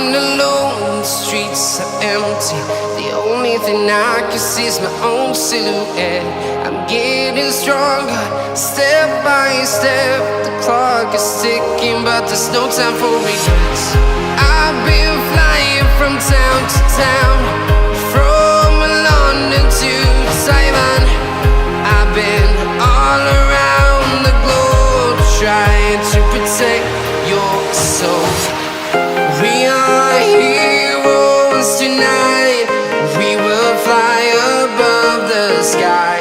walking alone, the streets are empty. The only thing I can see is my own silhouette. I'm getting stronger, step by step. The clock is ticking, but there's no time for regrets. I've been flying from town to town, from London to Taiwan. I've been all around the globe, trying to protect your soul. We are heroes tonight. We will fly above the sky.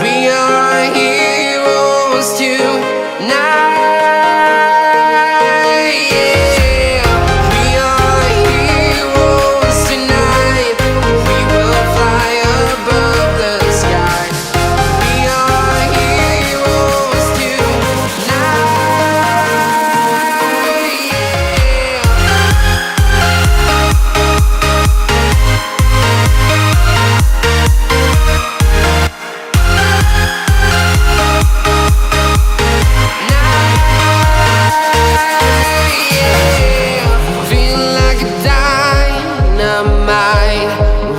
We are heroes tonight. Yeah. We are heroes tonight. We will fly above the sky. We are heroes tonight.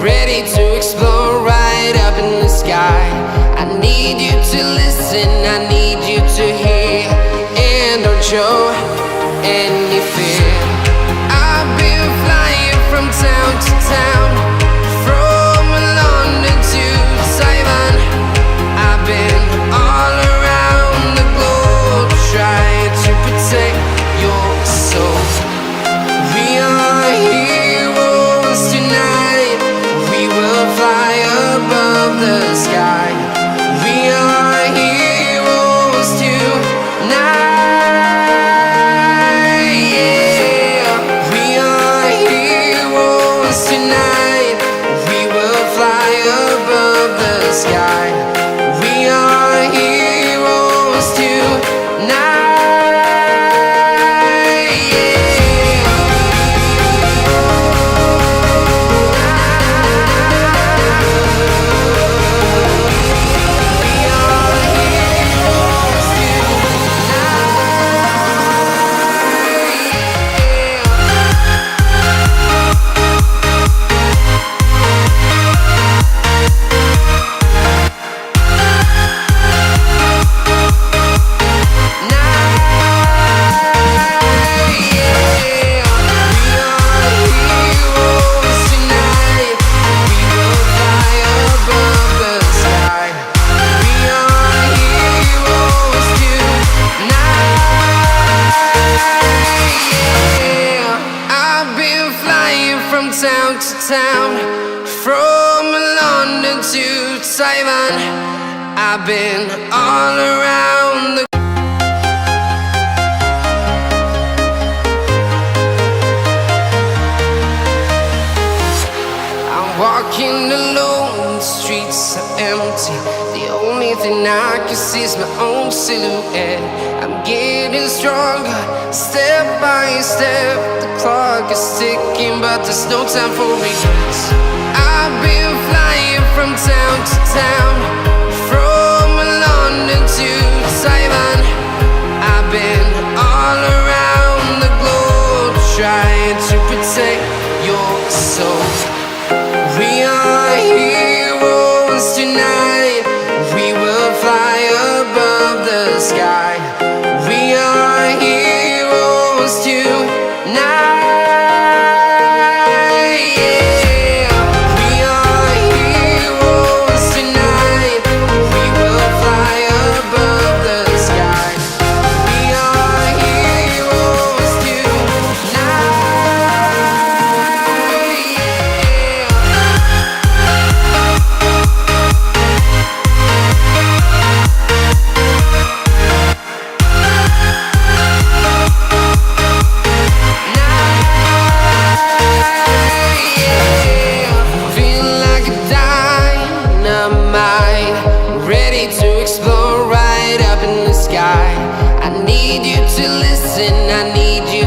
Ready to explore right up in the sky. I need you to listen, I need you to hear, and don't show any fear. I've been flying from town to town, from London to Taiwan. I've been all around the globe, trying to protect your soul. We are heroes tonight. We will fly above the sky. We are heroes tonight. Yeah. We are heroes tonight. We will fly above the sky. We are heroes tonight. Town to town, from London to Taiwan. I've been all around the I'm walking alone, the streets are empty. The only thing I can see is my own silhouette. I'm getting stronger, step by step. The clock is ticking, but there's no time for regrets. I've been flying from town to town, from London to Taiwan. I've been all around the globe, trying to protect your soul. We are heroes tonight. We will fly above the sky. We are heroes tonight. Yeah. We are heroes tonight. We will fly above the sky. We are heroes tonight. Ready to explore right up in the sky. I need you to listen, I need you